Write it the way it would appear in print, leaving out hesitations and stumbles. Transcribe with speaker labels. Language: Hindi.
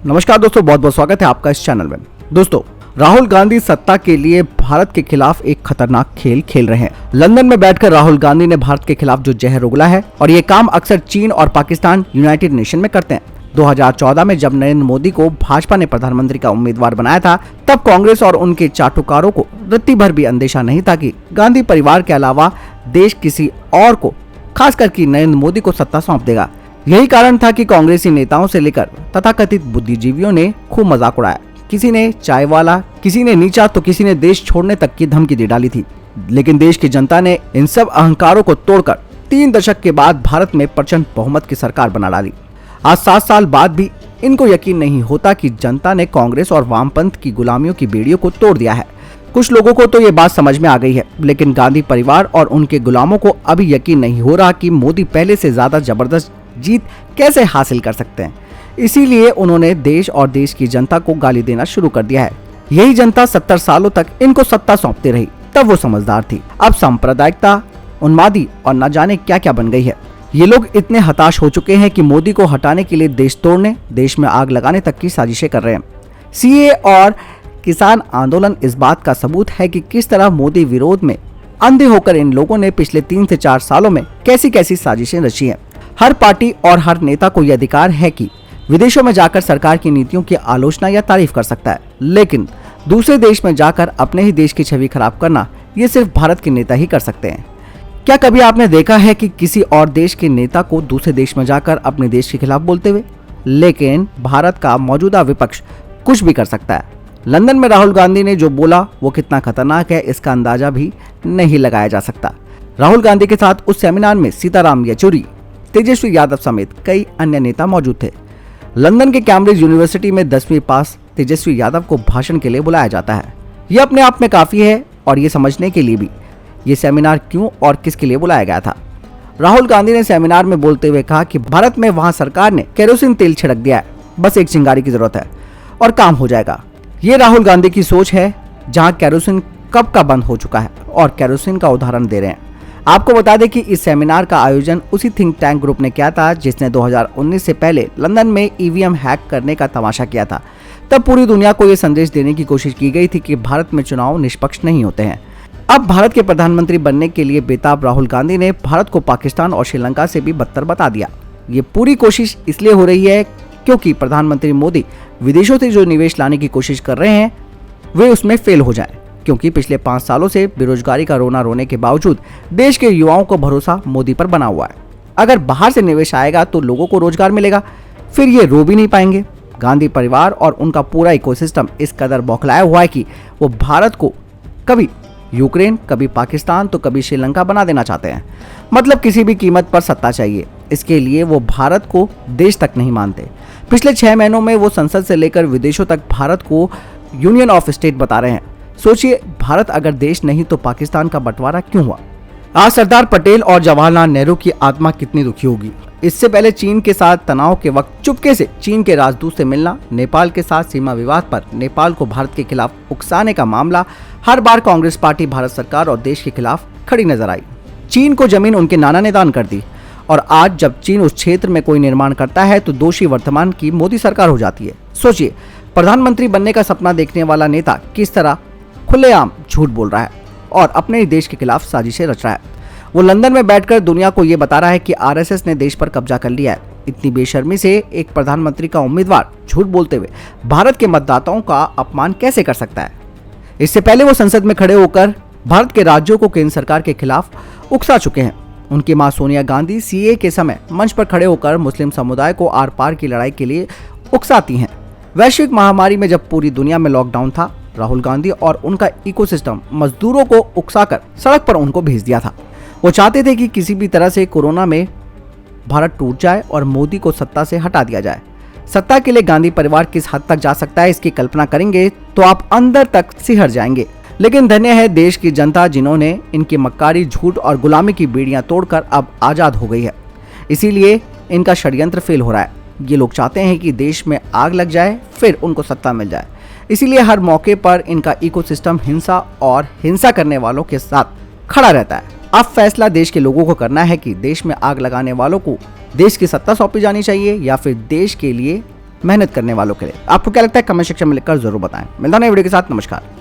Speaker 1: नमस्कार दोस्तों, बहुत बहुत स्वागत है आपका इस चैनल में। दोस्तों, राहुल गांधी सत्ता के लिए भारत के खिलाफ एक खतरनाक खेल खेल रहे हैं। लंदन में बैठकर राहुल गांधी ने भारत के खिलाफ जो जहर उगला है, और ये काम अक्सर चीन और पाकिस्तान यूनाइटेड नेशन में करते हैं। 2014 में जब नरेंद्र मोदी को भाजपा ने प्रधानमंत्री का उम्मीदवार बनाया था, तब कांग्रेस और उनके चाटुकारों को रत्ती भर भी अंदेशा नहीं था कि गांधी परिवार के अलावा देश किसी और को, खासकर कि नरेंद्र मोदी को सत्ता सौंप देगा। यही कारण था कि कांग्रेसी नेताओं से लेकर तथाकथित बुद्धिजीवियों ने खूब मजाक उड़ाया। किसी ने चाय वाला, किसी ने नीचा, तो किसी ने देश छोड़ने तक की धमकी दे डाली थी। लेकिन देश की जनता ने इन सब अहंकारों को तोड़कर 3 दशक के बाद भारत में प्रचंड बहुमत की सरकार बना डाली। आज 7 साल बाद भी इनको यकीन नहीं होता कि जनता ने कांग्रेस और वामपंथ की गुलामियों की बेड़ियों को तोड़ दिया है। कुछ लोगों को तो ये बात समझ में आ गई है, लेकिन गांधी परिवार और उनके गुलामों को अभी यकीन नहीं हो रहा कि मोदी पहले से ज्यादा जबरदस्त जीत कैसे हासिल कर सकते हैं। इसीलिए उन्होंने देश और देश की जनता को गाली देना शुरू कर दिया है। यही जनता 70 सालों तक इनको सत्ता सौंपती रही, तब वो समझदार थी। अब सांप्रदायिकता, उन्मादी और न जाने क्या क्या बन गई है। ये लोग इतने हताश हो चुके हैं कि मोदी को हटाने के लिए देश तोड़ने, देश में आग लगाने तक की साजिशें कर रहे हैं। सीए और किसान आंदोलन इस बात का सबूत है कि किस तरह मोदी विरोध में अंधे होकर इन लोगों ने पिछले 3 से 4 सालों में कैसी कैसी साजिशें रची हैं। हर पार्टी और हर नेता को यह अधिकार है कि विदेशों में जाकर सरकार की नीतियों की आलोचना या तारीफ कर सकता है, लेकिन दूसरे देश में जाकर अपने ही देश की छवि खराब करना ये सिर्फ भारत के नेता ही कर सकते हैं। क्या कभी आपने देखा है कि किसी और देश के नेता को दूसरे देश में जाकर अपने देश के खिलाफ बोलते हुए? लेकिन भारत का मौजूदा विपक्ष कुछ भी कर सकता है। लंदन में राहुल गांधी ने जो बोला वो कितना खतरनाक है, इसका अंदाजा भी नहीं लगाया जा सकता। राहुल गांधी के साथ उस सेमिनार में सीताराम येचुरी, तेजस्वी यादव समेत कई अन्य नेता मौजूद थे। लंदन के कैम्ब्रिज यूनिवर्सिटी में 10वीं पास तेजस्वी यादव को भाषण के लिए बुलाया जाता है। यह अपने आप में काफी है, और ये समझने के लिए भी ये सेमिनार क्यों और किसके लिए बुलाया गया था। राहुल गांधी ने सेमिनार में बोलते हुए कहा कि भारत में वहां सरकार ने केरोसिन तेल छिड़क दिया है, बस एक चिंगारी की जरूरत है और काम हो जाएगा। ये राहुल गांधी की सोच है, जहां केरोसिन कब का बंद हो चुका है, और केरोसिन का उदाहरण दे रहे हैं। आपको बता दें कि इस सेमिनार का आयोजन उसी थिंक टैंक ग्रुप ने किया था जिसने 2019 से पहले लंदन में ईवीएम हैक करने का तमाशा किया था। तब पूरी दुनिया को यह संदेश देने की कोशिश की गई थी कि भारत में चुनाव निष्पक्ष नहीं होते हैं। अब भारत के प्रधानमंत्री बनने के लिए बेताब राहुल गांधी ने भारत को पाकिस्तान और श्रीलंका से भी बदतर बता दिया। ये पूरी कोशिश इसलिए हो रही है क्योंकि प्रधानमंत्री मोदी विदेशों से जो निवेश लाने की कोशिश कर रहे हैं वे उसमें फेल हो जाए, क्योंकि पिछले 5 सालों से बेरोजगारी का रोना रोने के बावजूद देश के युवाओं को भरोसा मोदी पर बना हुआ है। अगर बाहर से निवेश आएगा तो लोगों को रोजगार मिलेगा, फिर ये रो भी नहीं पाएंगे। गांधी परिवार और उनका पूरा इकोसिस्टम इस कदर बौखलाया हुआ है कि वो भारत को कभी यूक्रेन, कभी पाकिस्तान, तो कभी श्रीलंका बना देना चाहते हैं। मतलब किसी भी कीमत पर सत्ता चाहिए। इसके लिए वो भारत को देश तक नहीं मानते। पिछले 6 महीनों में वो संसद से लेकर विदेशों तक भारत को यूनियन ऑफ स्टेट बता रहे हैं। सोचिए, भारत अगर देश नहीं तो पाकिस्तान का बंटवारा क्यों हुआ? आज सरदार पटेल और जवाहरलाल नेहरू की आत्मा कितनी दुखी होगी। इससे पहले चीन के साथ तनाव के वक्त चुपके से चीन के राजदूत से मिलना, नेपाल के साथ सीमा विवाद पर नेपाल को भारत के खिलाफ उकसाने का मामला, हर बार कांग्रेस पार्टी भारत सरकार और देश के खिलाफ खड़ी नजर आई। चीन को जमीन उनके नाना ने दान कर दी, और आज जब चीन उस क्षेत्र में कोई निर्माण करता है तो दोषी वर्तमान की मोदी सरकार हो जाती है। सोचिए, प्रधानमंत्री बनने का सपना देखने वाला नेता किस तरह खुलेआम झूठ बोल रहा है और अपने ही देश के खिलाफ साजिशें रच रहा है। वो लंदन में बैठकर दुनिया को ये बता रहा है कि आरएसएस ने देश पर कब्जा कर लिया है। इतनी बेशर्मी से एक प्रधानमंत्री का उम्मीदवार झूठ बोलते हुए भारत के मतदाताओं का अपमान कैसे कर सकता है? इससे पहले वो संसद में खड़े होकर भारत के राज्यों को केंद्र सरकार के खिलाफ उकसा चुके हैं। उनकी मां सोनिया गांधी सीए के समय मंच पर खड़े होकर मुस्लिम समुदाय को आर पार की लड़ाई के लिए उकसाती हैं। वैश्विक महामारी में जब पूरी दुनिया में लॉकडाउन था, राहुल गांधी और उनका इकोसिस्टम मजदूरों को उकसाकर सड़क पर उनको भेज दिया था। वो चाहते थे कि किसी भी तरह से कोरोना में भारत टूट जाए और मोदी को सत्ता से हटा दिया जाए। सत्ता के लिए गांधी परिवार किस हद तक जा सकता है, इसकी कल्पना करेंगे तो आप अंदर तक सिहर जाएंगे। लेकिन धन्य है देश की जनता, जिन्होंने इनकी मक्कारी, झूठ और गुलामी की बेड़ियां तोड़कर अब आजाद हो गई है। इसीलिए इनका षड्यंत्र फेल हो रहा है। ये लोग चाहते हैं कि देश में आग लग जाए, फिर उनको सत्ता मिल जाए। इसीलिए हर मौके पर इनका इकोसिस्टम हिंसा और हिंसा करने वालों के साथ खड़ा रहता है। अब फैसला देश के लोगों को करना है कि देश में आग लगाने वालों को देश की सत्ता सौंपी जानी चाहिए या फिर देश के लिए मेहनत करने वालों के लिए। आपको क्या लगता है कमेंट सेक्शन में लिखकर जरूर बताएं। मिलता है नई वीडियो के साथ, नमस्कार।